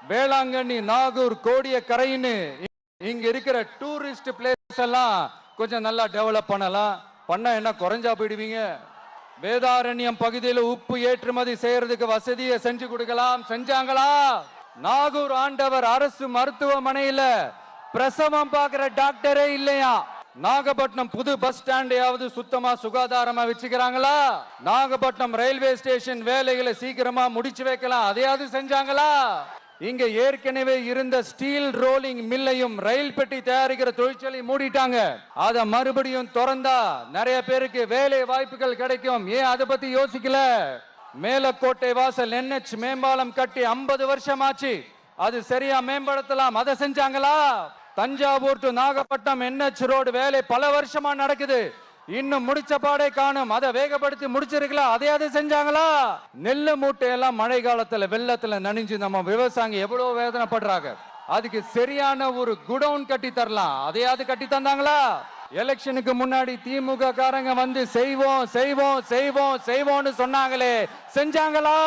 வேளாங்கண்ணி, நாகூர், கோடியக்கரைன்னு இங்க இருக்கிற tourist place எல்லாம் கொஞ்சம் நல்லா டெவலப் பண்ணலாம். பண்ண என்ன குறைஞ்சா போயிடுவீங்க? வேதாரண்யம் பகுதியில் உப்பு ஏற்றுமதி செய்யறதுக்கு வசதியை செஞ்சு கொடுக்கலாம். செஞ்சாங்களா? நாகூர் ஆண்டவர் அரசு மருத்துவமனையில பிரசவம் பார்க்கிற டாக்டரே இல்லையா? நாகப்பட்டினம் புது பஸ் ஸ்டாண்டையாவது சுத்தமா சுகாதாரமா வச்சுக்கிறாங்களா? நாகப்பட்டினம் ரயில்வே ஸ்டேஷன் வேலைகளை சீக்கிரமா முடிச்சு வைக்கலாம். அதையாவது செஞ்சாங்களா? இங்க ஏற்கனவே இருந்த ஸ்டீல் ரோலிங் மில்லையும் ரயில் பெட்டி தயாரிக்கிற தொழிற்சாலை மூடிட்டாங்க. அத மறுபடியும் திறந்தா நிறைய பேருக்கு வேலை வாய்ப்புகள் கிடைக்கும். ஏன் அதை பத்தி யோசிக்கல? மேலக்கோட்டை வாசல் NH மேம்பாலம் கட்டி 50 வருஷம் ஆச்சு. அது சரியா மேம்படுத்தலாம். அதை செஞ்சாங்களா? Thanjavur to Nagapattinam NH road வேலை பல வருஷமா நடக்குது. இன்னும் முடிச்ச பாடே காணும். அதை வேகப்படுத்தி முடிச்சிருக்கலாம். அதையாவது செஞ்சாங்களா? நெல்லு மூட்டை எல்லாம் மழை காலத்துல வெள்ளத்துல நனைஞ்சு நம்ம விவசாயிங்க எவ்வளவு வேதனைப்படுறாங்க. அதுக்கு சரியான ஒரு குடவுன் கட்டி தரலாம். அதையாவது கட்டி தந்தாங்களா? எலெக்ஷனுக்கு முன்னாடி திமுக காரங்க வந்து செய்வோம் செய்வோம் செய்வோம் செய்வோம்னு சொன்னாங்களே, செஞ்சாங்களா?